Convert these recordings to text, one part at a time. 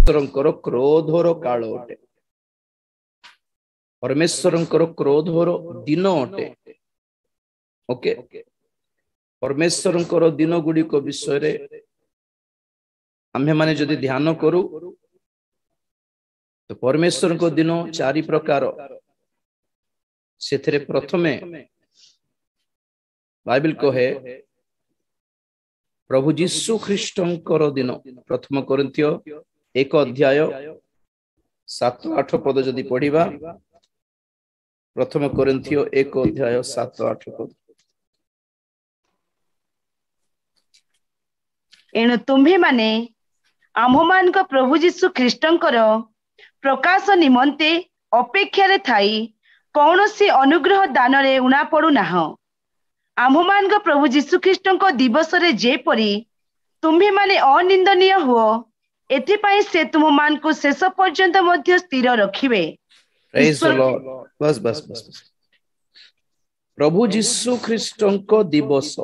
परमेश्वरंकर क्रोधर काल अटे परमेश्वरंकर क्रोधर दिन अटे ओके परमेश्वरंकर दिन गुड़िक विषय आम्हे माने जदि ध्यान करू तो परमेश्वर को दिन चारि प्रकार से प्रथमे बाइबल कहे प्रभु जीशु ख्रीष्टंकर दिन प्रथम कोरिन्थियो 1 अध्याय 7-8 पद जदि पढ़िबा प्रथम कोरिन्थियो 1 अध्याय 7-8 पद एणु तुम्ही माने आममान को प्रभु जीशु ख्रीष्टंकर प्रकाश निमंते अपेक्षा रे थाई कौनसी अनुग्रह दान रे उना पड़ू नाह आममान को प्रभु जीशु ख्रीष्टंको दिवस रे जेपरी तुम्ही माने अनिंदनीय हुओ एथिपाई से तुम मान को शेष पर्यंत मध्य स्थिर रखिबे प्रेज द लॉर्ड बस बस बस प्रभु जीशु ख्रीष्टंको दिवस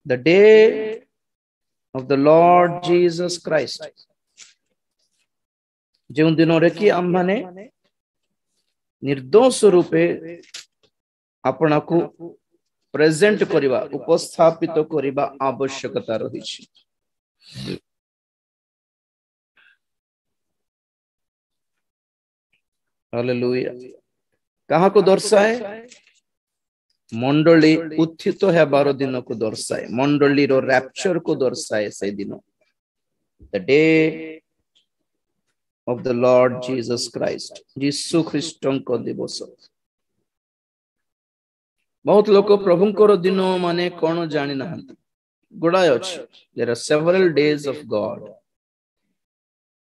the day of the Lord Jesus Christ जो दिन रे कि हम माने निर्दोष रूपे अपना को प्रेजेंट करिबा उपस्थापित करिबा आवश्यकता रही छी हालेलुया कहा को दर्शाए मंडली उत्थित हेबार दिन को दर्शाए मंडली रो रैप्चर को दर्शाए से दिन the day of the Lord Jesus Christ यीशु ख्रीष्टन को दिवस बहुत लोग प्रभुंकर दिन माने कौन जानि ना गुड़ाए अछि there are several days of God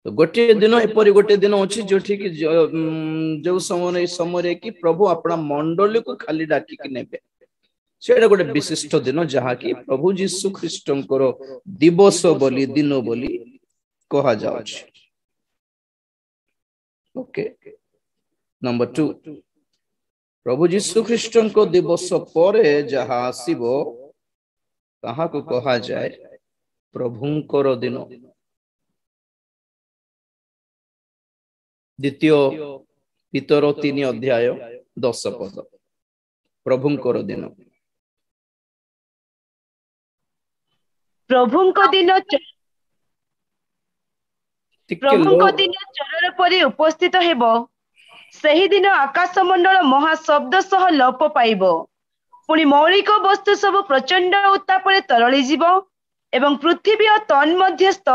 तो गोटे दिन एपरि गोटे दिन अछि जोठी कि जो समय कि प्रभु अपना मंडली को खाली डाकी कि नेबे सेटा गोटे विशिष्ट दिन जहा कि प्रभु यीशु ख्रीष्टंकर दिवस बोली दिन बोली कहा जाउछि ओके नंबर 2 प्रभु यीशु ख्रीष्टंको दिवस परे जहा आसीबो ताहा को कहा जाए प्रभुंकर दिन द्वितीय पितर 3 अध्याय 10 पद प्रभुंकर दिन प्रभुंको दिन चरर परि उपस्थित हेबो सही दिन आकाश मंडल महा शब्द सह लोप पाइबो पुणी मौलिक वस्तु सब प्रचंड उत्ताप रे तरली जीवो एवं पृथ्वी और तन मध्यस्थ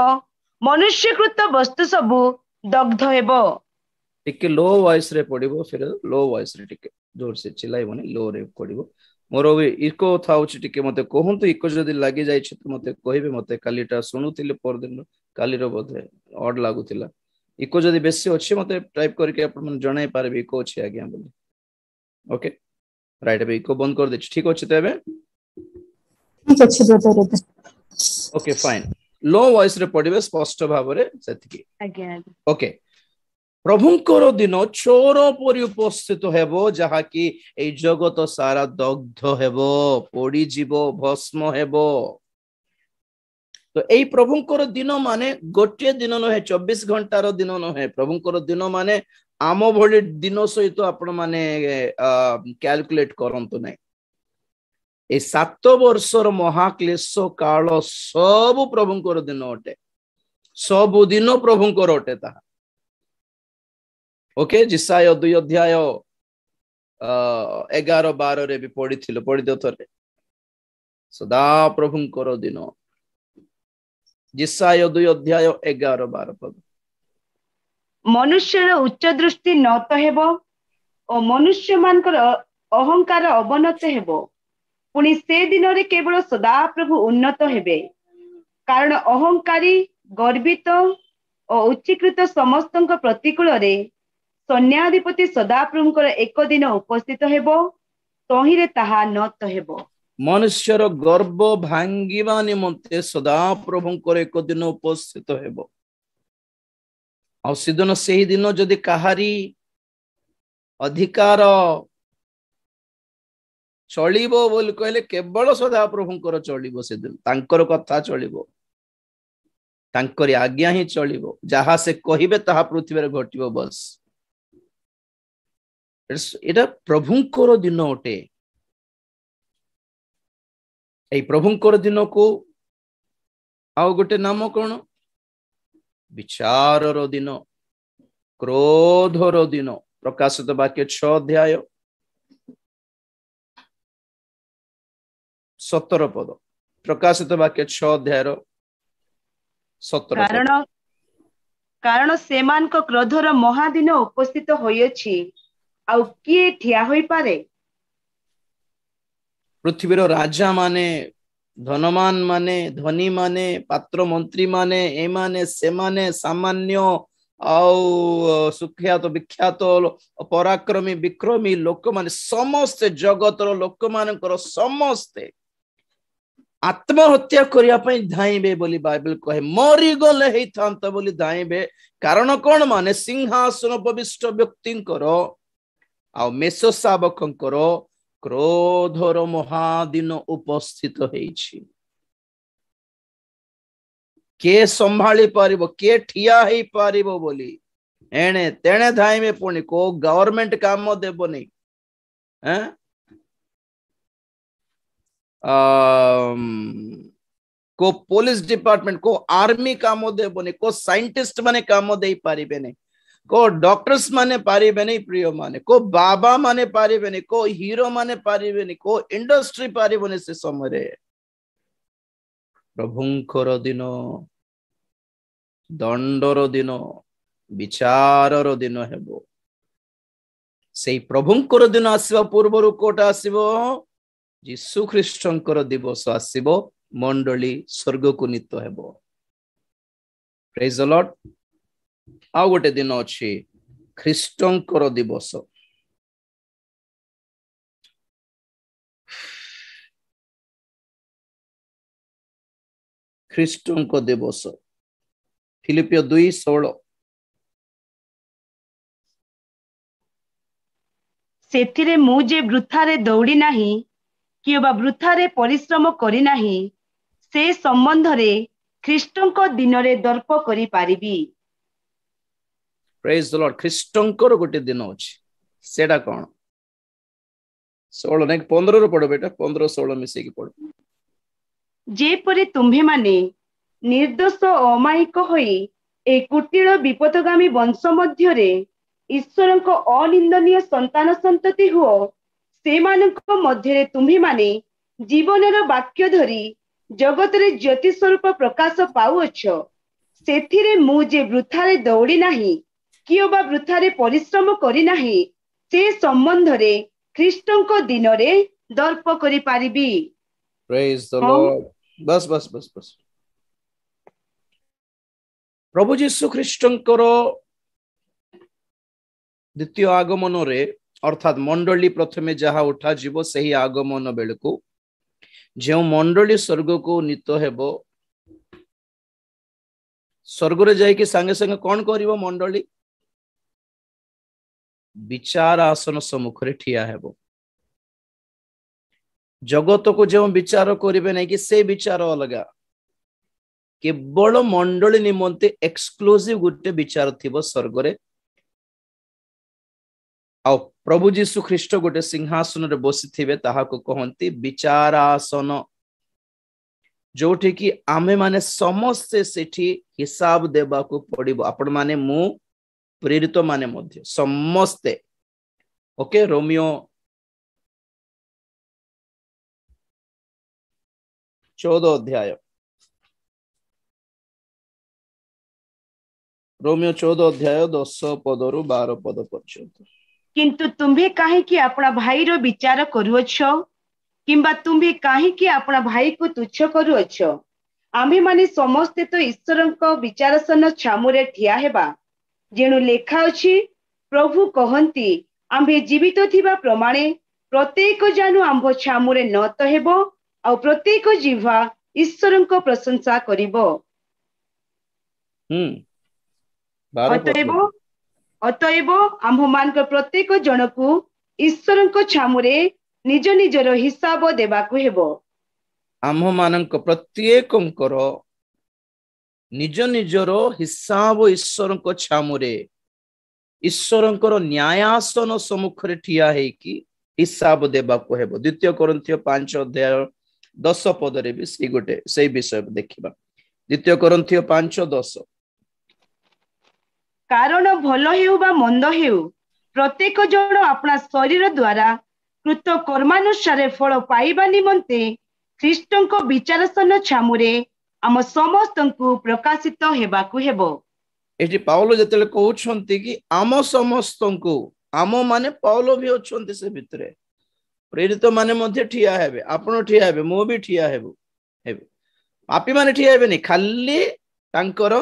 मनुष्यकृत वस्तु सब दग्ध हेबो टिके लो वॉइस रे पडिबो फिर लो वॉइस रे टिके जोर से चिल्लाइबोनी लो रे पडिबो मोर इको थाउच टिके मते कहंतु इको जदी लागि जाय छ त मते कहिबे मते कालीटा सुनुतिले पर दिन काली रो बोधे ऑड लागुतिला इको जदी बेसी अछि मते टाइप करके अपन मन जणाई पारबे इको अछि आज्ञा बोली ओके राइट अबे इको बंद कर दे ठीक अछि तबे ठीक अछि brother okay fine low voice रे पडिबे स्पष्ट भाव रे सेतिकी आज्ञा ओके प्रभुंकर दिन चोर परि उपस्थित हेबो जहा कि ए जगत सारा दग्ध हेबो पोड़ी जीवो भस्म हेबो तो ए प्रभुंकर दिन माने गोटे दिन नहे 24 घंटार दिन नहे प्रभुंकर दिन माने आम भली दिन सहित आपण माने कैलकुलेट करंतु नै ए 7 वर्षर महाक्लेश काल सब प्रभुंकर दिन अटे सब दिन प्रभुंकर अटे ता ओके जिसाय 2 अध्याय 11-12 रे भी पढ़ी दो थरे सदा प्रभुंकर दिन जिसाय 2 अध्याय 11-12 पद मनुष्यर उच्च दृष्टि नत हेबो और मनुष्य मानकर अहंकार अवनत हेबो पुणी से दिन रे केवल सदा प्रभु उन्नत हेबे कारण अहंकारी गर्वित और उच्चीकृत समस्तଙ୍କ प्रतिकूल रे सैन्याधिपति सदाप्रभुंकर एक दिन उपस्थित हेबो तहिरे ताहा नत हेबो मनुष्यर गर्व भांगिबा निमंते सदा प्रभुंकर एक दिन उपस्थित हेबो आ सिदन सेही दिन जदि काहारी अधिकार चलिबो बोल कहले केवल सदा प्रभुंकर चलिबो से दिन तांकर कथा चलिबो ତାଙ୍କରି ଆଜ୍ଞା ହିଁ ଚଳିବ, ଯାହା ସେ କହିବେ ତାହା ପୃଥିବୀରେ ଘଟିବ ବସ୍। ଏଟା ପ୍ରଭୁଙ୍କର ଦିନ ଅଟେ। ଏଇ ପ୍ରଭୁଙ୍କର ଦିନକୁ ଆଉ ଗୋଟେ ନାମ କଣ? ବିଚାରର ଦିନ, କ୍ରୋଧର ଦିନ। ପ୍ରକାଶିତ ବାକ୍ୟ 6 ଅଧ୍ୟାୟ 17 ପଦ। ପ୍ରକାଶିତ ବାକ୍ୟ 6 ଅଧ୍ୟାୟର 17 ପଦ। କାରଣ ସେମାନଙ୍କ କ୍ରୋଧର ମହାଦିନ ଉପସ୍ଥିତ ହୋଇଅଛି, ଆଉ କିଏ ଠିଆ ହୋଇପାରେ? ପୃଥିବୀର ରାଜା ମାନେ, ଧନମାନ ମାନେ, ଧନୀ ମାନେ, ପାତ୍ର ମନ୍ତ୍ରୀ ମାନେ, ଏମାନେ ସେମାନେ, ସାମାନ୍ୟ ଆଉ ସୁଖ୍ୟାତ ବିଖ୍ୟାତ ପରାକ୍ରମୀ ବିକ୍ରମୀ ଲୋକମାନେ, ସମସ୍ତେ ଜଗତର ଲୋକମାନଙ୍କର ସମସ୍ତେ ଆତ୍ମହତ୍ୟା କରିବା ପାଇଁ ଧାଇଁବେ ବୋଲି ବାଇବେଲ କହେ। ମରିଗଲେ ହେଇଥାନ୍ତା ବୋଲି ଧାଇଁବେ। କାରଣ କଣ? ମାନେ ସିଂହାସନ ଉପବିଷ୍ଟ ବ୍ୟକ୍ତିଙ୍କର ଆଉ ମେଷ ଶାବକଙ୍କର କ୍ରୋଧର ମହାଦିନ ଉପସ୍ଥିତ ହେଇଛି। କିଏ ସମ୍ଭାଳି ପାରିବ, କିଏ ଠିଆ ହେଇପାରିବ ବୋଲି ଏଣେ ତେଣେ ଧାଇଁବେ। ପୁଣି କୋଉ ଗଭର୍ଣମେଣ୍ଟ କାମ ଦେବନି, को पुलिस डिपार्टमेंट, को आर्मी काम देबनी, को साइंटिस्ट माने काम दे पारिबेनी, को डॉक्टर्स माने पारिबेनी, प्रिय माने को बाबा माने पारिबेनी, को हीरो माने पारिबेनी, को इंडस्ट्री पारिबेनी। से समय प्रभुंकर दिन, दंडर दिन, विचारर दिन हेबो। से प्रभुंकर दिन आसीबा पूर्वरु कोटा आसीबो, यीशु ख्रीष्टंकर दिवस आसीबो, मंडली स्वर्ग को नीत हेबो। Praise the Lord. आ गोटे दिन अछि ख्रीष्टंकर दिवस। ख्रीष्टंक दिवस फिलिपियो 2:16। ସେଥିରେ ମୁଁ ଯେ ବୃଥାରେ ଦୌଡ଼ି ନାହିଁ କିମ୍ବା ବୃଥାରେ ପରିଶ୍ରମ କରି ନାହିଁ, ସେ ସମ୍ବନ୍ଧରେ ଖ୍ରୀଷ୍ଟଙ୍କ ଦିନରେ ଦର୍ପ କରିପାରିବି। Praise the Lord. ख्रीष्टंकर गोटे दिन अछि, सेटा कोन? 16 नहीं 15 रो पढो बेटा, 15-16 मिसे की पढो। जेपरि तुम्हे माने निर्दोष अमायिक होई ए कुटिल विपदगामी वंश मध्यरे ईश्वरଙ୍କ अनिंदनीय संतान संतति हुओ, सेमानଙ୍କ ମଧ୍ୟରେ तुम्हे माने जीवनर वाक्य धरी जगतरे ज्योति स्वरूप प्रकाश पाउअछ। ସେଥିରେ ମୁଁ ଯେ ବୃଥାରେ ଦୌଡ଼ି ନାହିଁ କିମ୍ବା ବୃଥାରେ ପରିଶ୍ରମ କରି ନାହିଁ, ସେ ସମ୍ବନ୍ଧରେ ଖ୍ରୀଷ୍ଟଙ୍କ ଦିନରେ ଦର୍ପ କରିପାରିବି। Praise the Lord. बस बस बस बस। प्रभु यीशु ख्रीष्टंकर द्वितीय आगमन रे, अर्थात मंडली प्रथमे जहा उठा जीव, सही आगमन बेलको जो मंडली स्वर्ग को नीत हेबो, स्वर्ग रे जाई कि संगे संगे कौन करिवो? मंडली विचार आसन सम्मुख रे ठिया हेबो। जगत को जो विचार करिवे नहीं कि से विचार अलगा, केवल मंडली निमंते एक्सक्लूसिव गोटे विचार थिबो स्वर्ग रे। आ प्रभु यीशु ख्रीष्ट गोटे सिंहासन रे बसी थिबे, ताहा को कहंती विचार आसन, जोठी कि आमे माने समस्त सेठी हिसाब देबा को पड़िबो। आपण माने मु प्रेरित माने मध्य समस्ते। ओके, रोमियो 14 अध्याय, रोमियो 14 अध्याय 10 पदरु 12 पद पर्यंत। किंतु तुम्हे काहेकि अपना भाई रो विचार करूअछ, किंबा तुम्हे काहेकि अपना भाई को तुच्छ करूअछ? आम्भे माने समस्ते तो ईश्वरଙ୍କ विचारसन छामुरे ठिया हेबा, जेणु लेखा अछि, प्रभु कहंती आम्भे जीवित थिबा प्रमाणे प्रत्येक जानू आम्भ छामुरे नत हेबो, आ प्रत्येक जिह्वा ईश्वरଙ୍କ प्रशंसा करिवो। अतएव आम्भमानक प्रत्येक जनकु ईश्वरଙ୍କ छामुरे निज निजर हिसाब देबाकु हेबो। आम्भमानक प्रत्येकंकर निज निजर हिसाब ईश्वर छामुरे ईश्वर न्यायासन सम्मुख ठिया हेकि हिसाब देबाको हेबो। द्वितीय कोरिन्थियो 5 अध्याय 10 पदरे भी से गोटे से विषय देखिबा। द्वितीय कोरिन्थियो 5:10 कारण भल हेउ बा मंद हेउ प्रत्येक जन अपना शरीर द्वारा कृत कर्मानुसार फल पाइबा निमंते ख्रीष्टଙ୍କ विचारसन छामुरे आम समस्तଙ୍କୁ प्रकाशित हेबाकु हेबो। एठी पाउलो जतेले कहउछंती कि आम समस्तଙ୍କୁ आम माने पाउलो भी अछंती से भितरे प्रेरित माने मध्ये ठिया हेबे आपण ठिया हेबे मो भी ठिया हेबो हेबे पापी माने ठिया हेबेनी खाली तांकर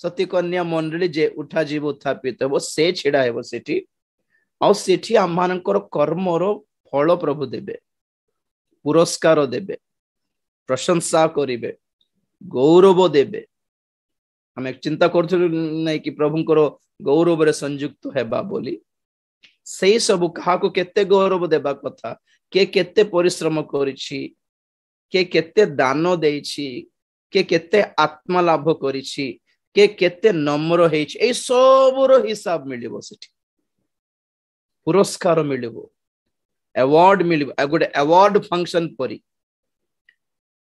सती कन्या मंडली जे उठा जीव उत्थापित हेबो से छिडा हेबो सेठी आ सेठी आमानकर कर्मर फल प्रभु देबे पुरस्कार देबे प्रशंसा करिवे गौरव देबे। हमें चिंता करथुलु नै कि प्रभुंकर गौरव रे संयुक्त हेबा बोली सेई सब काहाको केते गौरव देबा कथा के केते परिश्रम करिछि के केते दान देइछि के केते आत्मा लाभ करिछि के केते नम्र हेछि ए सबरो हिसाब मिलिबो सेठी पुरस्कार मिलिबो अवार्ड मिलिबो गोटे अवार्ड फंक्शन परी।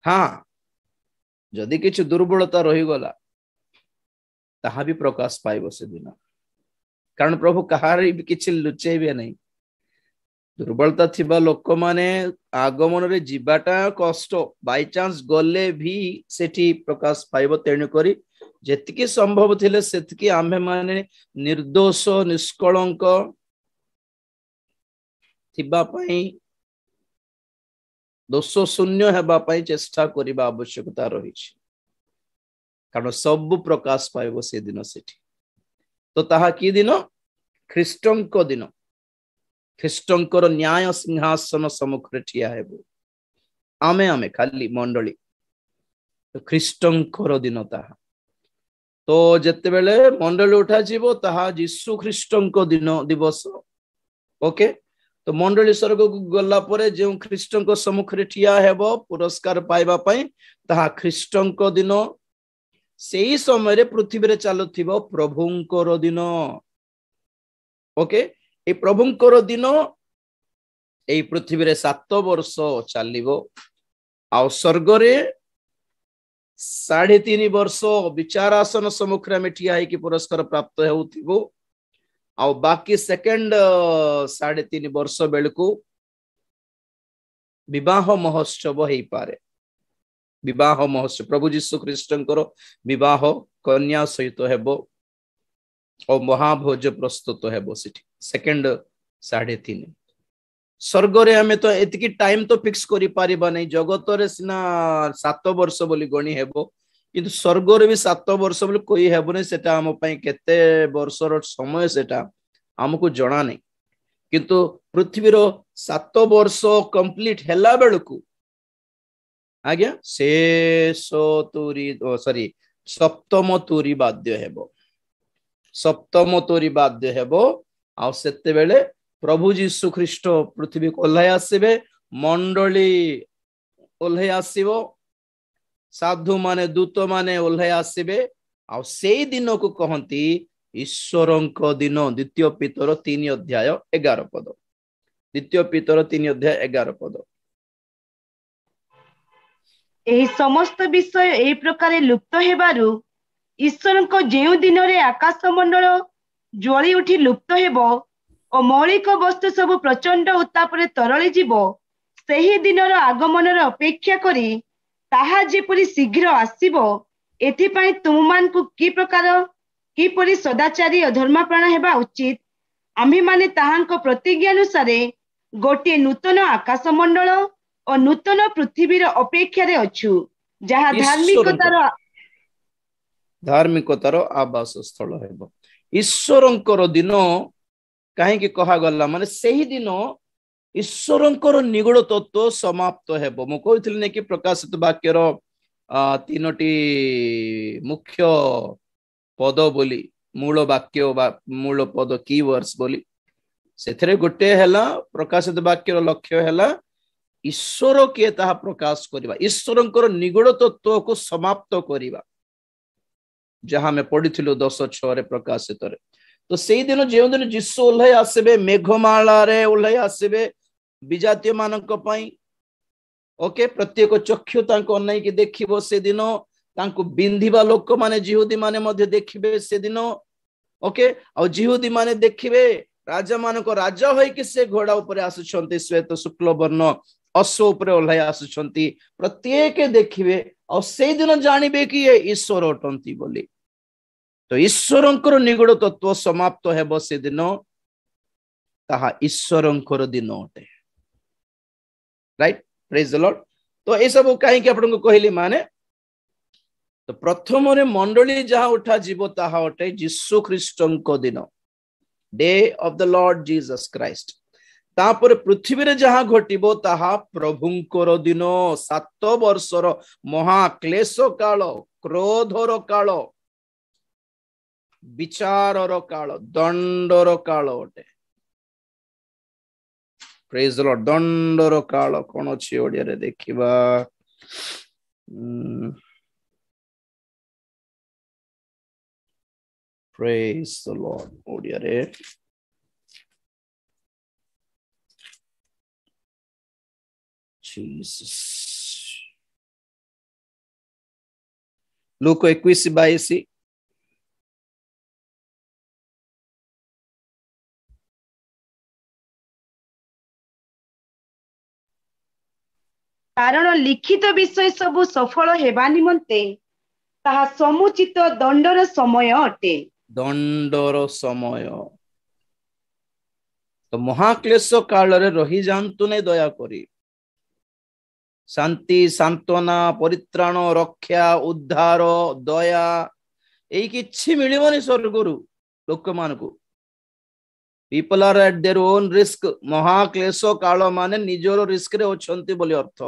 हाँ जदि किछु दुर्बलता रही गला ताहा भी प्रकाश पाइबो से दिन कारण प्रभु कहारी भी किछि लुचेबे नहीं। दुर्बलता थिबा लोक माने आगमन रे जीवाटा कष्ट बाय चांस गले भी सेठी प्रकाश पाइबो। तेणु करी जेतिकी संभव थिले सेतिकी आम्भे माने निर्दोष निष्कलंक थिबा पई दोष शून्य हेबा पई चेष्टा करिबा आवश्यकता रही कारण सब प्रकाश पाइबो से दिन सेठी। तो ताहा की दिन ख्रीष्टंक दिन ख्रीष्टंकर न्याय सिंहासन सम्मुख ठिया हेबो आमे आमे खाली मंडली तो ख्रीष्टंकर दिन ताहा। तो जेते बेले मंडली उठा जीवो ताहा यीशु ख्रीष्टंक दिन दिवस ओके। तो मंडली स्वर्ग को गला परे जे ख्रीष्टंक सम्मुख ठिया हेबो पुरस्कार पाइबा पई ताहा ख्रीष्टंक दिन सेई समय रे पृथ्वी रे चालुथिबो प्रभुंकर दिन ओके। ए प्रभुंकर दिन ए पृथ्वी रे 7 वर्ष चलिबो आ स्वर्ग रे 3.5 वर्ष विचारासन सम्मुख रे ठिया है कि पुरस्कार प्राप्त हेउथिबो आ बाकी सेकंड 3.5 वर्ष बेलकू विवाह महोत्सव हेई पारे। विवाह महोत्सव प्रभु जीशु ख्रीष्टंकर विवाह कन्या सहित हेबो और महाभोज प्रस्तुत हेबो सेठी सेकंड 3.5 स्वर्ग रे हमें तो एतिकी टाइम तो फिक्स करि पारिबा नै जगत रे सिना 7 वर्ष बोली गणी हेबो किंतु स्वर्ग रे भी 7 वर्ष बोली कोई हेबो नै सेटा हम पई केते वर्ष रो समय सेटा हमकु जणा नै किंतु पृथ्वी रो 7 वर्ष कंप्लीट हेला बेलकू आज्ञा शेष तुरी सॉरी सप्तम तुरी वाद्य हेबो सप्तम तुरी वाद्य हेबो आ सेते बेले प्रभु जीशु ख्रीष्ट पृथ्वी को ओल्हाय आसीबे मंडली ओल्हाय आसीबो साधु माने दूत माने ओल्हाय आसीबे आ सेई दिन को कहंती ईश्वरंक दिन। द्वितीय पीतर 3 अध्याय 11 पद द्वितीय पीतर 3 अध्याय 11 पद। एही समस्त विषय एही प्रकार लुप्त हेबारु ईश्वरंक जेउ दिन रे आकाश मंडल ज्वली उठी लुप्त हेबो और मौलिक वस्तु सब प्रचंड उत्ताप रे तरली जीवो सेही दिनर आगमनर अपेक्षा करी ताहा जेपरि शीघ्र आसीबो एथि पई तुममान को की प्रकार की परि सदाचारी और धर्मप्राण हेबा उचित। आम्ही माने ताहांक प्रतिज्ञा अनुसार गोटे नूतन आकाश मंडल और नूतन पृथ्वीर अपेक्षा रे अछु जहा धार्मिकतार आवास स्थल हेबो। ईश्वरंकर दिन कहीं कहा गला माने सही दिन ईश्वरंकर निगूढ़ तत्व समाप्त हेबो। मु कहथिल ने कि प्रकाशित वाक्यर 3टी मुख्य पद बोली मूल वाक्य मूल पद की वर्ड्स बोली सेथरे गोटे हैला प्रकाशित वाक्यर लक्ष्य हैला ईश्वर किए ताहा प्रकाश करिबा ईश्वरंकर निगूढ़ तत्व को समाप्त करिबा जहाँ में पढ़िथिलु 10:6 प्रकाशित रे। तो सेई दिन जे दिन यीशु ओल्है आसीबे मेघमाला रे ओल्है आसीबे विजातीय मानक पई ओके प्रत्येक चक्षु तांको अनै कि देखिबो से दिन तांको बिंधिबा लोक माने जिहुदी माने मध्ये देखिबे से दिन ओके आ जिहुदी माने देखिबे राजा मानको राजा होय कि से घोड़ा ऊपर आसुछंती श्वेत शुक्ल वर्ण अश्व ऊपर ओल्है आसुछंती प्रत्येक देखिबे और से दिन जानिबे कि ये ईश्वर अटंती बोली। तो ईश्वरंकर निगूढ़ तत्व समाप्त हेबो से दिन ताहा ईश्वरंकर दिन अटे राइट प्रेज द लॉर्ड। तो ए सब काहे कि आपन को कहली माने तो प्रथम रे मंडली जहा उठा जीवो ताहा अटे यीशु ख्रीष्टंको दिन day of the Lord Jesus Christ. तापर पृथ्वी रे जहा घटिबो ताहा प्रभुंकर दिन 7 वर्षर महाक्लेश काल क्रोधर काल विचारर काल दंडर काल अटे प्रेज द लॉर्ड। दंडर काल कोन अछि ओडिया रे देखिबा प्रेज द लॉर्ड ओडिया रे जीसस लूक 21:22 कारण लिखित विषय सबु सफल हेबा निमंते ताहा समुचित दंडर समय अटे। दंडर समय तो महाक्लेश काल रे रही जानतु नै दया करी शांति सांत्वना परित्राण रक्षा उद्धार दया एई किछि मिलिबनी स्वर्गरु लोक मानकु। People are at their own risk महाक्लेश काल माने निजरो रिस्क रे अछंती बोली अर्थ।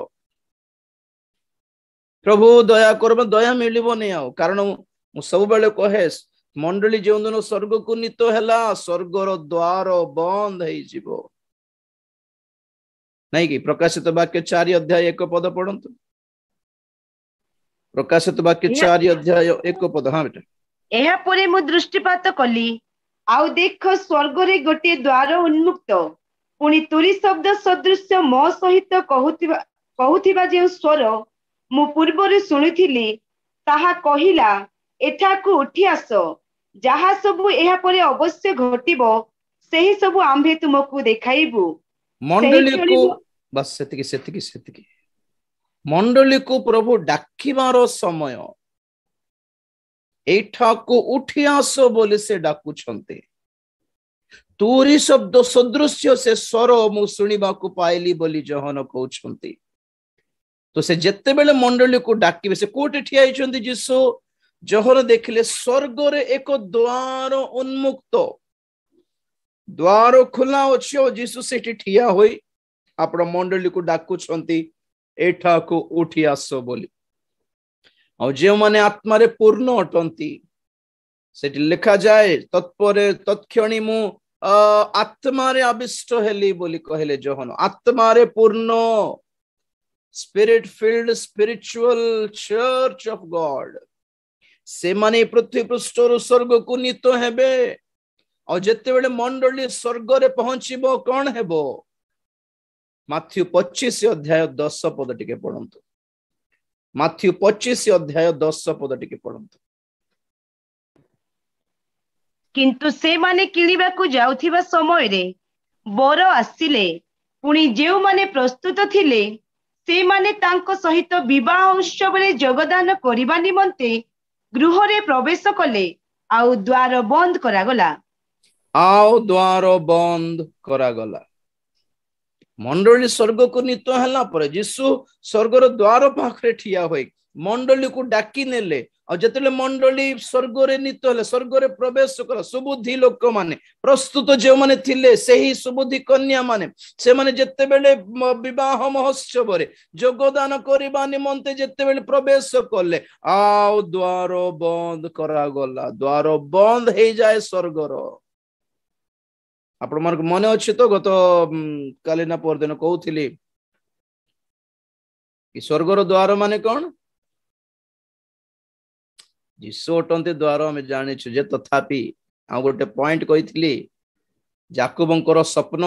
प्रभु दया करब दया मिलिबो नै आ कारण मु सब बेले कहे मंडली जे दिन स्वर्ग को नीत हैला स्वर्गर द्वार बंद हेई जिवो नहीं कि प्रकाशित वाक्य 4 अध्याय 1 पद पढ़ंतु। प्रकाशित वाक्य 4 अध्याय 1 पद। हां बेटा एहा परे मु दृष्टिपात कली आउ देख स्वर्ग रे गोटे द्वार उन्मुक्त पुनी तुरी शब्द सदृश मो सहित कहूथिबा जे स्वर मु पूर्व शुणुथिली ताहा कहिला एठाकू उठी आस जहा सबु एहा परे अवश्य घटिबो सेही सबु आम्भे तुमको देखाइबु। मंडली को बस सेतिकी मंडली को प्रभु डाकिबार समय एठाकू उठी आस बोली से डाकुछंते। तुरी शब्द सदृश से स्वर मु सुनिबा को पाइली बोली जहन कहउछंती। तो से जत्ते बेले मंडली को डाकिबे से कोटे ठिया हिचंती यीशु जहर देखिले स्वर्ग रे एक द्वार उन्मुक्त द्वार खुला अछि और यीशु सेठी ठिया होई आपण मंडली को डाकुछंती एठा को उठी आसो बोली। और जे माने आत्मा रे पूर्ण अटंती सेठी लिखा जाए तत्परे तत्क्षणी मु आत्मा रे आविष्ट हेली बोली कहले जहन आत्मा रे पूर्ण spirit field spiritual church of God से माने पृथ्वी पृष्ठ स्वर्ग को नीत हेबे और जेते बेले मंडली स्वर्ग रे पहुंचीबो कोन हेबो माथ्यू 25 अध्याय 10 पद टिके पढंतु। माथ्यू 25 अध्याय 10 पद टिके पढंतु। किंतु से माने किनिबा को जाउथिबा समय रे बर आसिले पुनी जेउ माने प्रस्तुत थिले से माने तांको सहित विवाह उत्सव रे योगदान करिबा निमंते गृह रे प्रवेश कले आउ द्वार बंद करागला। मंडली स्वर्ग को नीत हला पर यीशु स्वर्गर द्वार पाखरे ठिया होई मंडली को डाकी नेले और जतले मंडली स्वर्ग रे नीत हले स्वर्ग रे प्रवेश कर सुबुद्धि लोक माने प्रस्तुत जे माने थिले सेही सुबुद्धि कन्या माने से माने जत्ते बेले विवाह महोत्सव रे योगदान करबा निमंते जत्ते बेले प्रवेश करले आउ द्वार बंद करागला। द्वार बंद हे जाए स्वर्गर। आपण मन मने अछि तो गत काली ना पर दिन कहउथिली कि स्वर्गर द्वार माने कोन ଯୀଶୁ ଅଟନ୍ତି ଦ୍ୱାର ଆମେ ଜାଣିଛୁ ଯେ, ତଥାପି ଆଉ ଗୋଟେ ପଏଣ୍ଟ କହିଥିଲି, ଯାକୋବଙ୍କର ସ୍ୱପ୍ନ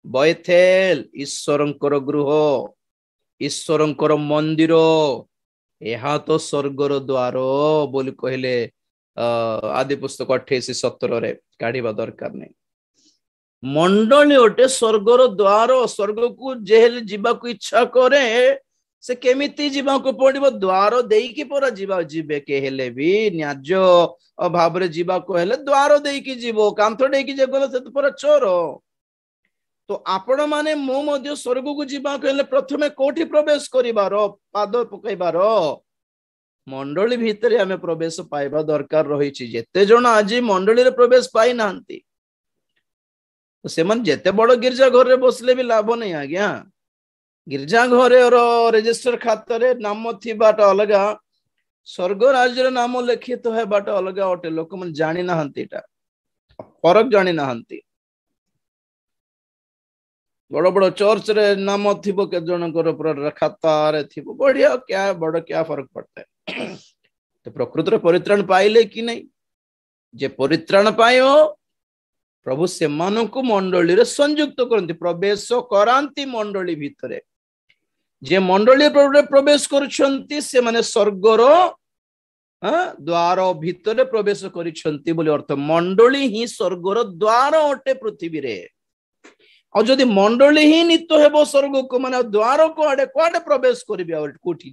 ବଏଥେଲ ଈଶ୍ୱରଙ୍କର ଗୃହ, ଈଶ୍ୱରଙ୍କର ମନ୍ଦିର, ଏହା ତ ସ୍ୱର୍ଗର ଦ୍ୱାର ବୋଲି କହିଲେ ଆଦି ପୁସ୍ତକ 28:17 କାଢିବା ଦରକାର ନାହିଁ। ମଣ୍ଡଳୀ ଗୋଟେ ସ୍ୱର୍ଗର ଦ୍ୱାର, ସ୍ୱର୍ଗକୁ ଯେହେଲେ ଯିବାକୁ ଇଚ୍ଛା କରେ ସେ କେମିତି ଯିବାକୁ ପଡିବ? ଦ୍ୱାର ଦେଇକି ପରା ଯିବେ, ହେଲେ ବି ନ୍ୟାଯ୍ୟ ଭାବରେ ଯିବାକୁ ହେଲେ ଦ୍ୱାର ଦେଇକି ଯିବ, କାନ୍ଥ ଦେଇକି ଯେ ଗଲେ ସେ ତ ପରା ଚୋର। ତ ଆପଣ ମାନେ ମୁଁ ମଧ୍ୟ ସ୍ୱର୍ଗକୁ ଯିବାକୁ ହେଲେ ପ୍ରଥମେ କୋଉଠି ପ୍ରବେଶ କରିବାର, ପାଦ ପକାଇବାର? ମଣ୍ଡଳୀ ଭିତରେ ଆମେ ପ୍ରବେଶ ପାଇବା ଦରକାର ରହିଛି। ଯେତେ ଜଣ ଆଜି ମଣ୍ଡଳୀରେ ପ୍ରବେଶ ପାଇନାହାନ୍ତି, ସେମାନେ ଯେତେ ବଡ ଗିର୍ଜା ଘରରେ ବସିଲେ ବି ଲାଭ ନାହିଁ ଆଜ୍ଞା। ଗିର୍ଜା ଘରର ରେଜିଷ୍ଟର ଖାତାରେ ନାମ ଥିବାଟା ଅଲଗା, ସ୍ୱର୍ଗ ରାଜ୍ୟର ନାମ ଲିଖିତ ହେବାଟା ଅଲଗା ଅଟେ। ଲୋକମାନେ ଜାଣି ନାହାନ୍ତି, ଏଟା ଫରକ ଜାଣି ନାହାନ୍ତି। ବଡ ବଡ ଚର୍ଚ୍ଚରେ ନାମ ଥିବ, କେତେ ଜଣଙ୍କର ଖାତାରେ ଥିବ, ବଢିଆ, କ୍ୟା ଫରକ ପଡତା है। ତ ପ୍ରକୃତରେ ପରିତ୍ରାଣ ପାଇଲେ କି ନାହିଁ? ଯେ ପରିତ୍ରାଣ ପାଇବ, ପ୍ରଭୁ ସେମାନଙ୍କୁ ମଣ୍ଡଳୀରେ ସଂଯୁକ୍ତ କରନ୍ତି, ପ୍ରବେଶ କରାନ୍ତି ମଣ୍ଡଳୀ ଭିତରେ। ଯେ ମଣ୍ଡଳୀ ପ୍ରବେଶ କରୁଛନ୍ତି ସେମାନେ ସ୍ୱର୍ଗର ଦ୍ୱାର ଭିତରେ ପ୍ରବେଶ କରିଛନ୍ତି ବୋଲି ଅର୍ଥ। ମଣ୍ଡଳୀ ହିଁ ସ୍ୱର୍ଗର ଦ୍ୱାର ଅଟେ ପୃଥିବୀରେ। ଆଉ ଯଦି ମଣ୍ଡଳୀ ହିଁ ନିତ୍ୟ ହେବ ସ୍ୱର୍ଗକୁ, ମାନେ ଦ୍ୱାର କୁଆଡେ ପ୍ରବେଶ କରିବେ? ଆଉ କୋଉଠି?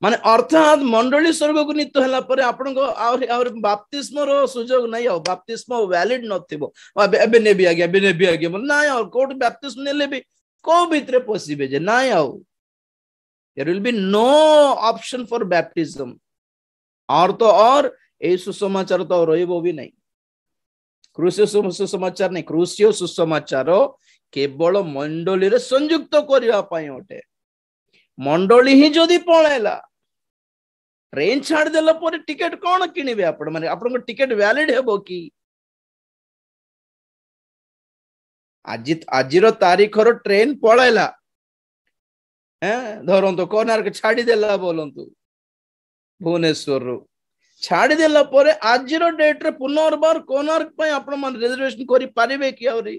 ମାନେ ଅର୍ଥାତ୍ ମଣ୍ଡଳୀ ସ୍ୱର୍ଗକୁ ନିତ୍ୟ ହେଲା ପରେ ଆପଣଙ୍କ ଆହୁରି ବାପ୍ତିସ୍ମର ସୁଯୋଗ ନାହିଁ। ଆଉ ବାପ୍ତିସ୍ମ ଭ୍ୟାଲିଡ ନଥିବ, ଏବେ ନେବି ଆଜ୍ଞା, ଏବେ ନେବି ଆଜ୍ଞା, ନାଇଁ। ଆଉ କୋଉଠି ବାପ୍ତିସ୍ମ ନେଲେ ବି କୋଉ ଭିତରେ ପଶିବେ ଯେ? ନାଇଁ, ଆଉ there will be no option for baptism। और এই ସୁସମାଚାର ତ ରହିବ ବି ନାହିଁ। କ୍ରୁଶୀୟ ସୁସମାଚାର ନାହିଁ, କ୍ରୁଶୀୟ ସୁସମାଚାର କେବଳ ମଣ୍ଡଳୀରେ ସଂଯୁକ୍ତ କରିବା ପାଇଁ ଅଟେ। ମଣ୍ଡଳୀ ହିଁ ଯଦି ପଳେଇଲା, ଟ୍ରେନ ଛାଡିଦେଲା ପରେ ଟିକେଟ କଣ କିଣିବେ ଆପଣ? ମାନେ ଆପଣଙ୍କ ଟିକେଟ ଭ୍ୟାଲିଡ ହେବ କି? ଆଜିର ତାରିଖର ଟ୍ରେନ ପଳେଇଲା, ଧରନ୍ତୁ କୋଣାର୍କ ଛାଡିଦେଲା ବୋଲନ୍ତୁ, ଭୁବନେଶ୍ୱରରୁ ଛାଡିଦେଲା ପରେ ଆଜିର ଡେଟରେ ପୁନର୍ବାର କୋଣାର୍କ ପାଇଁ ଆପଣ ମାନେ ରିଜର୍ଭେସନ କରିପାରିବେ କି? ଆହୁରି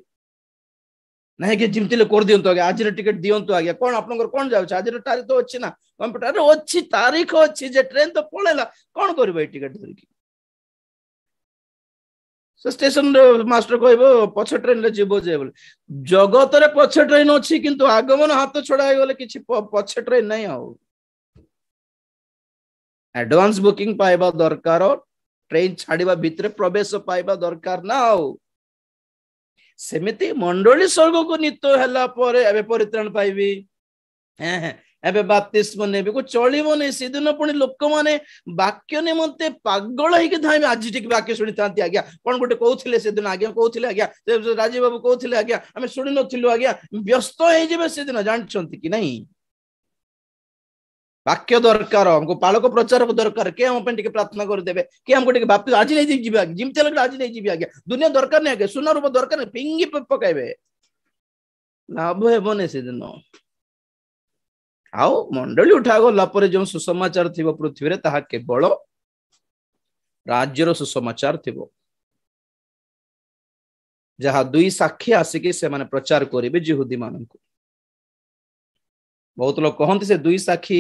ନାଇଁ କି ଯେମିତି କରିଦିଅନ୍ତୁ ଆଜ୍ଞା, ଆଜିର ଟିକେଟ ଦିଅନ୍ତୁ ଆଜ୍ଞା। କଣ ଆପଣଙ୍କର କଣ ଯାଉଛି? ଆଜିର ତାରିଖ ତ ଅଛି ନା, କମ୍ପ୍ୟୁଟରରେ ଅଛି, ତାରିଖ ଅଛି, ଯେ ଟ୍ରେନ ତ ପଳେଇଲା, କଣ କରିବ ଏଇ ଟିକେଟ ଧରିକି? ସେ ଷ୍ଟେସନରେ ମାଷ୍ଟର କହିବ ପଛ ଟ୍ରେନରେ ଯିବ ଯେ ବୋଲି। ଜଗତରେ ପଛ ଟ୍ରେନ ଅଛି, କିନ୍ତୁ ଆଗମନ ହାତ ଛଡା ହେଇଗଲେ କିଛି ପଛ ଟ୍ରେନ ନାହିଁ। ଆଉ ଆଡଭାନ୍ସ ବୁକିଂ ପାଇବା ଦରକାର, ଟ୍ରେନ ଛାଡିବା ଭିତରେ ପ୍ରବେଶ ପାଇବା ଦରକାର ନା। ଆଉ ସେମିତି ମଣ୍ଡଳୀ ସ୍ୱର୍ଗକୁ ନିତ୍ୟ ହେଲା ପରେ ଏବେ ପରିତ୍ରାଣ ପାଇବି, ଏବେ ବାପ୍ତିସ୍ମ ନେବି, ଚଳିବନି। ସେଦିନ ପୁଣି ଲୋକମାନେ ବାକ୍ୟ ନିମନ୍ତେ ପାଗଳ ହେଇକି ଧାଇଁବେ। ଆଜି ଟିକେ ବାକ୍ୟ ଶୁଣିଥାନ୍ତି ଆଜ୍ଞା, କଣ ଗୋଟେ କହୁଥିଲେ ସେଦିନ, ଆଜ୍ଞା କହୁଥିଲେ, ଆଜ୍ଞା ରାଜୀବ ବାବୁ କହୁଥିଲେ, ଆଜ୍ଞା ଆମେ ଶୁଣି ନଥିଲୁ, ଆଜ୍ଞା। ବ୍ୟସ୍ତ ହେଇଯିବେ ସେଦିନ, ଜାଣିଛନ୍ତି କି ନାହିଁ? ବାକ୍ୟ ଦରକାର ଆମକୁ, ପାଳକ ପ୍ରଚାରକ ଦରକାର। କିଏ ଆମ ପାଇଁ ଟିକେ ପ୍ରାର୍ଥନା କରିଦେବେ, କିଏ ଆମକୁ ଟିକେ ବାପ୍ତି ଆଜି ନେଇ ଯିବେ ଆଜ୍ଞା, ଯେମିତି ହେଲେ ଆଜି ନେଇ ଯିବି ଆଜ୍ଞା, ଦୁନିଆ ଦରକାର ନାହିଁ ଆଜ୍ଞା, ସୁନା ରୂପ ଦରକାର ନାହିଁ, ପିଙ୍ଗି ପକାଇବେ, ଲାଭ ହେବନି ସେଦିନ। ଆଉ ମଣ୍ଡଳୀ ଉଠାଗଲା ପରେ ଯେଉଁ ସୁସମାଚାର ଥିବ ପୃଥିବୀରେ, ତାହା କେବଳ ରାଜ୍ୟର ସୁସମାଚାର ଥିବ, ଯାହା ଦୁଇ ସାକ୍ଷୀ ଆସିକି ସେମାନେ ପ୍ରଚାର କରିବେ ଯିହୁଦୀ ମାନଙ୍କୁ। ବହୁତ ଲୋକ କହନ୍ତି ସେ ଦୁଇ ସାକ୍ଷୀ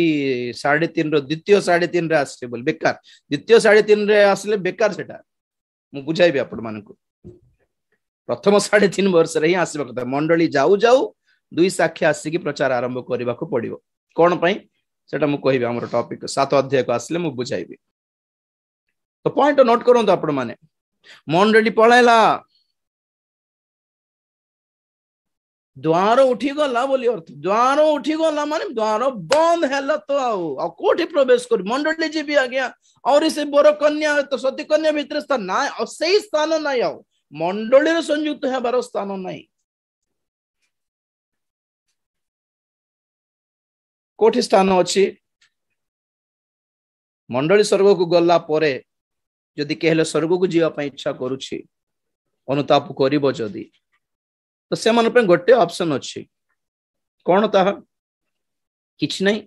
3.5 ଦ୍ୱିତୀୟ 3.5 ଆସିছে ବୋଲି, ବେକାର। ଦ୍ୱିତୀୟ 3.5 ଆସିଲେ ବେକାର, ସେଟା ମୁଁ ବୁଝାଇବି ଆପଣ ମାନଙ୍କୁ। ପ୍ରଥମ 3.5 ବର୍ଷରେ ହିଁ ଆସିବା କଥା। ମଣ୍ଡଳୀ ଯାଉ ଯାଉ ଦୁଇ ସାକ୍ଷୀ ଆସିକି ପ୍ରଚାର ଆରମ୍ଭ କରିବାକୁ ପଡିବ। କଣ ପାଇଁ ସେଟା ମୁଁ କହିବି, ଆମର ଟପିକ 7 ଅଧ୍ୟାୟକୁ ଆସିଲେ ମୁଁ ବୁଝାଇବି। ତ ପଏଣ୍ଟ ନୋଟ କରନ୍ତୁ ଆପଣ ମାନେ। ମଣ୍ଡଳୀ ପଳେଇଲା, ଦ୍ୱାର ଉଠିଗଲା ବୋଲି ଅର୍ଥ। ଦ୍ୱାର ଉଠିଗଲା ମାନେ ଦ୍ୱାର ବନ୍ଦ ହେଲା ତ ଆଉ କୋଉଠି ପ୍ରବେଶ କରି? ମଣ୍ଡଳୀ ଯିବି ଆଜ୍ଞା, ଆହୁରି ସେ ବର କନ୍ୟା ତ ସତୀ କନ୍ୟା ଭିତରେ ସ୍ଥାନ ନାହିଁ, ଆଉ ସେଇ ସ୍ଥାନ ନାହିଁ, ଆଉ ମଣ୍ଡଳୀରେ ସଂଯୁକ୍ତ ହେବାର ସ୍ଥାନ ନାହିଁ। କୋଉଠି ସ୍ଥାନ ଅଛି? ମଣ୍ଡଳୀ ସ୍ୱର୍ଗକୁ ଗଲା ପରେ ଯଦି କେହି ହେଲେ ସ୍ୱର୍ଗକୁ ଯିବା ପାଇଁ ଇଚ୍ଛା କରୁଛି, ଅନୁତାପ କରିବ ଯଦି, ତ ସେମାନଙ୍କ ପାଇଁ ଗୋଟେ ଅପସନ ଅଛି। କଣ ତାହା? କିଛି ନାହିଁ।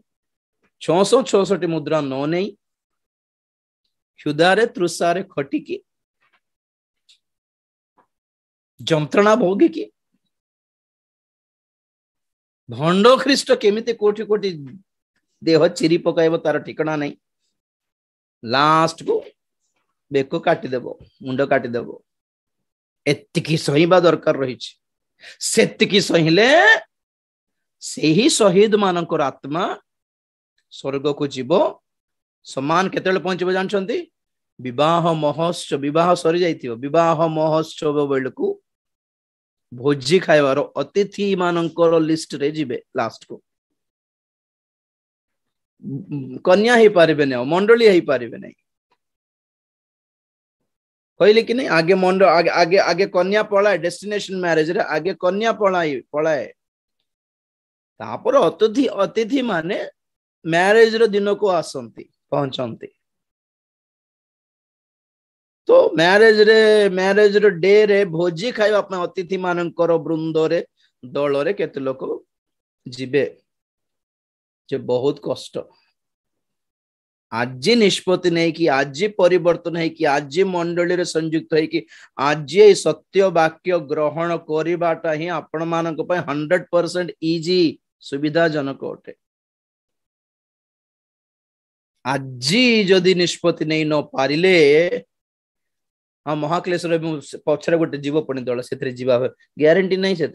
666 ମୁଦ୍ରା ନ ନେଇ क्षुधारे तृषारे खटिकी जंत्रणा भोगिकी भंड ख्रीष्ट केमिति कोटि कोटि देह चिरी पकाइब तार ठिकाना नहीं लास्ट को बेक काटिदेव मुंड काटिदेव एतिकी सहीबा दरकार रही सेतिकी सहीले से ही शहीद मानकर आत्मा स्वर्ग को जीव समान केतेले पहुंचब जानछंती विवाह महोत्सव विवाह सरी जाइथिबो विवाह महोत्सव बेलकू भोजी खाइबार अतिथि मानकर लिस्ट रे जीवे लास्ट को कन्या ही पारिबे नै मंडली ही पारिबे नै कहले कि नहीं आगे मंड आगे आगे आगे कन्या पळाए डेस्टिनेशन मैरिज रे आगे कन्या पळाए तापर अतिथि अतिथि माने मैरिज रो दिन को आसंती पहुंचंती तो मैरिज रो डे रे भोजी खाइबा अपना अतिथि मानकर वृंद रे दल रे केते लोक जीवे जे बहुत कष्ट आज निष्पत्ति नहीं कि आज परिवर्तन है कि आज मंडली रे संयुक्त है कि आज सत्य वाक्य ग्रहण करवाटा ही आपण मानक पय 100% इजी सुविधाजनक अटे आज जदि निष्पत्ति नहीं न पारिले हाँ महाक्लेश पछरे गोटे जीव पणी दल से जीवा ग्यारंटी नहीं से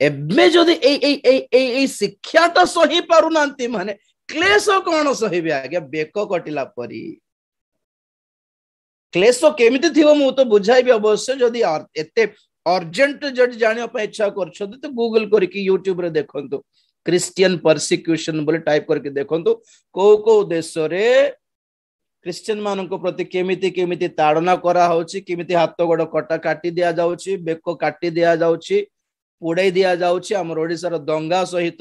एबे जदि ए शिक्षाटा सही पारु नांती माने क्लेश कौन सहिबे आगे बेक कटिला परी क्लेश केमिति थिबो मु तो बुझाइबे अवश्य जदि एते अर्जेंट जदि जानिया पे इच्छा करछो तो गूगल करके यूट्यूब रे देखंतु क्रिश्चियन परसिक्यूशन बोले टाइप करके देखंतु को देश रे क्रिश्चियन मानक प्रति केमिति केमिति ताड़ना करा होची केमिति हाथ गोड़ कटा काटी दिया जाउची बेक काटी दिया जाउची पुड़ाई दिया जाउची हमर ओडिसा रो दंगा सहित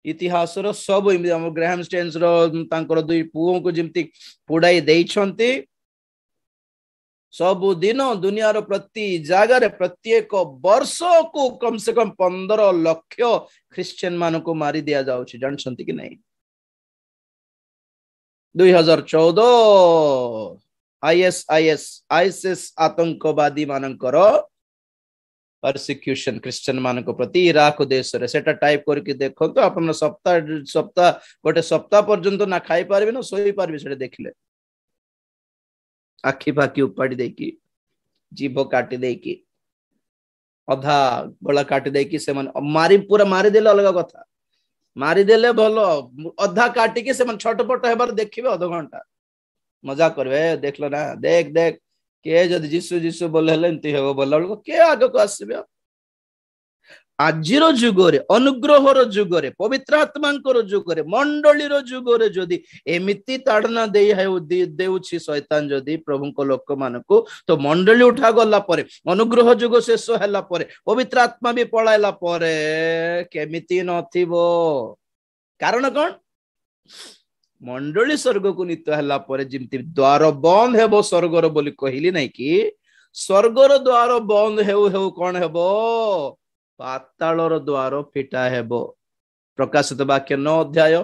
इतिहास रो सब हम ग्राहम स्टेन्स रो तांकर दुई पुओ को जिमती पुड़ाई देइछंती सब दिन दुनिया रो प्रति जगह रे प्रत्येक वर्ष को कम से कम 15 लाख क्रिश्चियन मान को मारी दिया जाउची जानछंती कि नहीं 2014 आईएसआईएस आतंकवादी मानकर परसिक्यूशन क्रिश्चियन मान प्रति इराक देश रे सेटा टाइप करके देखो तो अपन सप्ताह गोटे सप्ताह पर्यंत ना खाई पारबे ना सोई पारबे सेटा देखले आखि फाकी उपाड़ी देकी जीभ काटी देकी अधा गला काटी देकी से मन मारी पूरा मारी देले अलग कथा मारी देले भलो अधा काटी के से मन छटपट हेबार देखिबे आधा घंटा मजा करबे देखलो ना देख देख के जदि जीसु जीसु बोले हेले एंती हेबो बोला लोग के आगे को आसीबे आजिरो जुगरे अनुग्रहर जुगरे पवित्र आत्मांकर जुगरे मंडलीर जुगरे जदि एमिति ताड़ना देउछि शैतान जदि प्रभु को लोक मानको तो मंडली उठा गला परे अनुग्रह जुग शेष हैला परे पवित्र आत्मा भी पळाइला परे केमिति नथिबो कारण कोन मंडली स्वर्ग को नीत हैला परे जिमति द्वार बंद हेबो स्वर्गर बोली कहिली नै कि स्वर्गर द्वार बंद हेउ हेउ कोन हेबो पातालर द्वार फिटा हेबो प्रकाशित वाक्य 9 अध्याय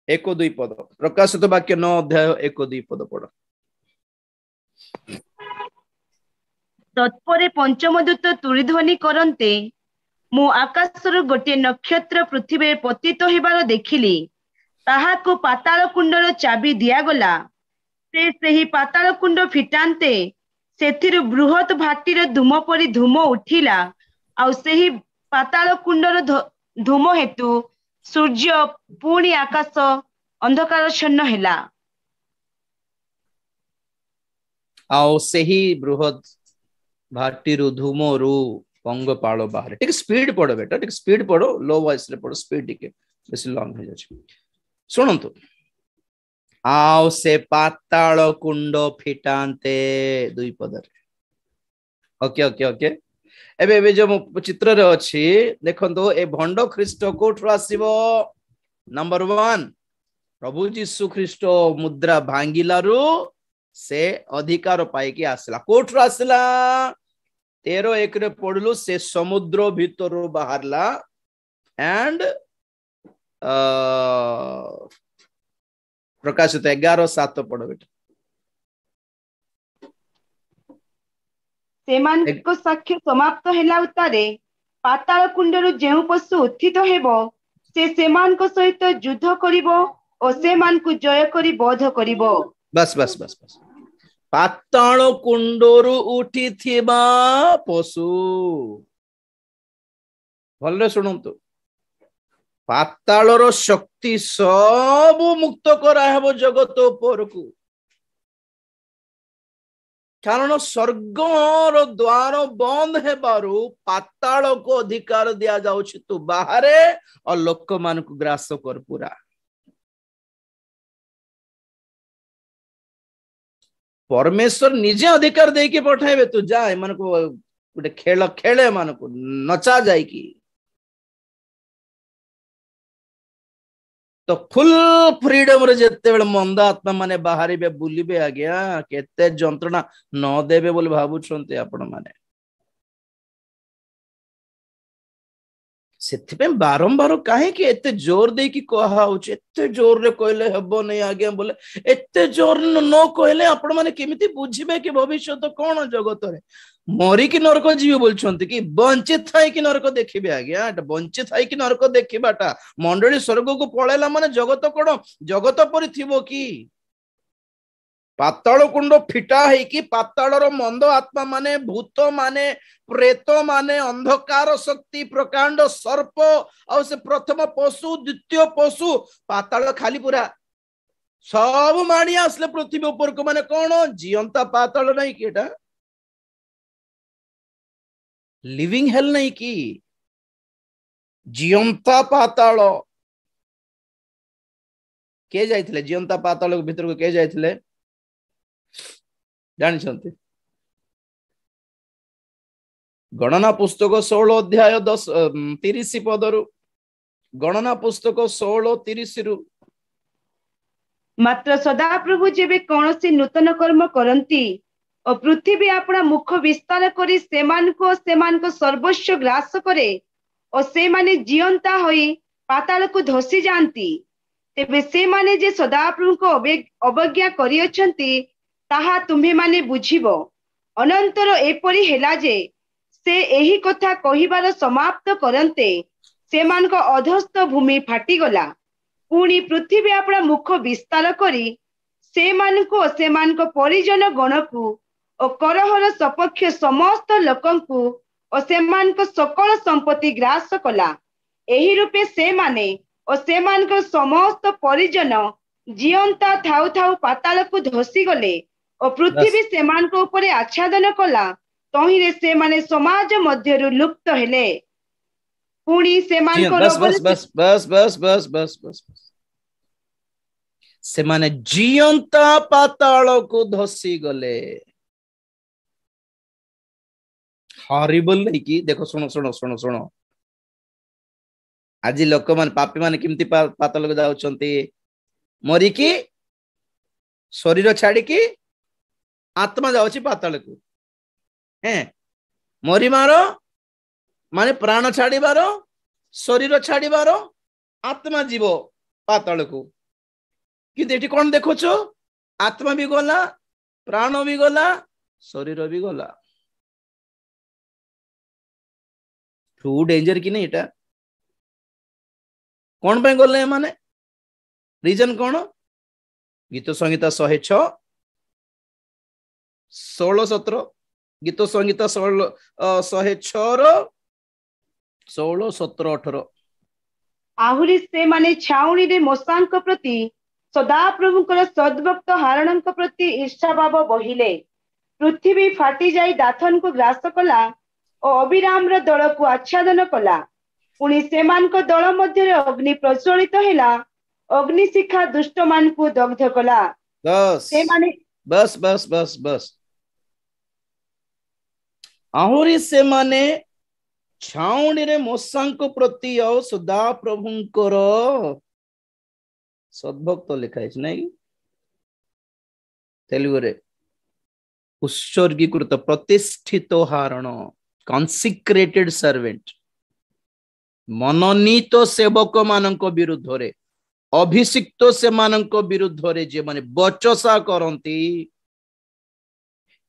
1-2 पद प्रकाशित वाक्य 9 अध्याय 1-2 पद पढ़ तत्परे पंचम दूत तुरीध्वनि करन्ते मु आकाशर गोटे नक्षत्र पृथ्वी पतित हेबार देखिली ताहाको पाताल कुंडर चाबी दियागला से सही पाताल कुंड फिटान्ते सेथिरु बृहत भाटीर धूम परी धूम उठिला आ सेही पाताल कुंडर धूम हेतु सूर्य पुणी आकाश अंधकारच्छन्न हेला आओ सेही बृहत भाटीरु धूमरु पंगपाल बाहर ठीक स्पीड पढ़ो बेटा ठीक स्पीड पढ़ो लो वॉइस रे पढ़ो स्पीड टिके बेसी लॉन्ग हो जाछि सुनंतु आओ से पाताल कुंड फिटान्ते 2 पद ओके ओके ओके एबे एबे जो चित्र रे अछि देखंतो ए भंड ख्रीष्ट कोठर आसीबो नंबर 1 प्रभु यीशु ख्रीष्ट मुद्रा भांगिलारु से अधिकार पाई कि आसला कोठर आसला 13:1 रे पढलु से समुद्र भीतर बाहरला एंड प्रकाशित 11:7 पढ़ो बेटा। सेमानक साक्ष्य समाप्त हेला उतारे पाताल कुंडरू जेउ पशु उत्थित हेबो से सेमानक सहित युद्ध करिवो ओ सेमानकु जय करी बोध करिवो। बस बस बस बस पाताल कुंडरू उठी थिबा पशु भले शुणु पातालर शक्ति सब मुक्त कराहब जगत उपरकू कारण स्वर्गर द्वार बंद हेबारु पाताल को अधिकार दिया जाउछि तू बाहरे और लोक मान को ग्रास कर पूरा परमेश्वर निजे अधिकार दे के पठाइबे तू जा मन को गोटे खेल खेले मान को नचा जाय की तो फुल फ्रीडम रे जेते बेले मंद आत्मा माने बाहरी बे बुलिबे आज्ञा केते जंत्रणा न देबे बोली भाबुछन्ते आपण माने सेथिपे बारंबार काहे कि एते जोर दे कि कहा होछ एते जोर रे कहले हेबो नै आज्ञा बोले एते जोर न कहले आपण माने केमिति बुझिबे कि भविष्यत कोन जगत रे मरी कि नरक जीव बोलछन्ते कि वंचित थाई कि नरक देखिबे आज्ञा एटा वंचित थाई कि नरक देखिबाटा मंडली स्वर्ग को पळेला माने जगत कोन जगत परि थिबो कि पाताल कुंड फिटा है कि पातालर मंद आत्मा माने भूत माने प्रेत माने अंधकार शक्ति प्रकांड सर्प और से प्रथम पशु द्वितीय पशु पाताल खाली पूरा सब माणी आसले पृथ्वी ऊपर को माने कौन जीवंता पाताल नहीं कि एटा लिविंग हेल नहीं कि जीवंता पाताल के जाइथिले जीवंता पाताल भीतर को के जाइथिले जानते गणना पुस्तक 16 अध्याय 30 पदरु गणना पुस्तक 16:30 रु मात्र सदा प्रभु जेबे कोनोसी नूतन कर्म करंती और पृथ्वी अपना मुख विस्तार करी सेमान सर्वस्व ग्रास करे और से माने जीवंता होई पाताल को धसी जानती तेबे से माने जे सदा प्रभु को अवज्ञा करी अछंती ताहा तुम्हे माने बुझिबो अनंतर एपरि हेला जे से एही कथा कहिबार समाप्त करन्ते सेमान को अधस्थ भूमि फाटी गला पुणी पृथ्वी अपना मुख विस्तार करी सेमान को परिजन गण को और करहर सपक्ष समस्त लोकंकु और सेमान को सकल संपत्ति ग्रास कला एही रूपे से माने और सेमान को समस्त परिजन जीवंता थाउ थाउ पाताल को धसी गले और पृथ्वी सेमान को ऊपर आच्छादन कला तहिरे से माने समाज मध्यरु लुप्त हेले पुणी सेमान को बस बस बस बस बस बस बस बस से माने जीवंता पाताल को धसी गले हॉरिबल नहीं कि देखो सुनो सुनो सुनो सुनो आज लोक मान पापी मान किमती पाताल को जाउछंती मरी की शरीर छाड़ी की आत्मा जाउछि पाताल को हैं मरी मारो माने प्राण छाड़ीबार शरीर छाड़ीबार आत्मा जीव पाताल को किंतु एठी कोन देखोछो आत्मा भी गला प्राण भी गला शरीर भी गला ट्रू डेंजर कि नहीं एटा कौन पे गले माने रीजन कौन गीत संहिता 106 16-17 गीत संहिता 106 16-17-18 आहुरी से माने छाउणी रे मोसांक प्रति सदा प्रभुकर सद्भक्त हारणक प्रति ईर्षा भाव बहिले पृथ्वी फाटी जाई दाथन को ग्रास कला और अविराम र दल को आच्छादन कला पुणी सेमान को दल मध्य अग्नि प्रज्वलित हेला अग्नि शिखा दुष्ट मान को दग्ध कला बस से माने बस बस बस बस आहुरी से माने छाउणी रे मोसांक प्रति और सदा प्रभुंकर सद्भक्त लिखा है नहीं तेलुगु रे उत्सर्गीकृत प्रतिष्ठित हारण कॉन्सिक्रेटेड सर्वेंट मननीत सेवक मानक विरुद्ध रे अभिषिक्त से मानक विरुद्ध रे जे माने बचसा करंती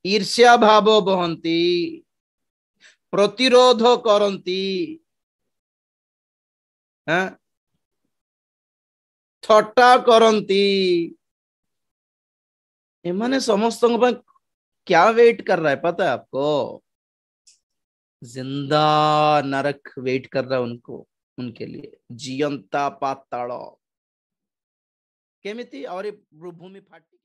ईर्ष्या भाव बहंती प्रतिरोध करंती थट्टा करंती एमाने समस्त क्या वेट कर रहा है पता है आपको? जिंदा नरक वेट कर रहा है उनको, उनके लिए जियंता पाताल केमिति और भूमि फाटी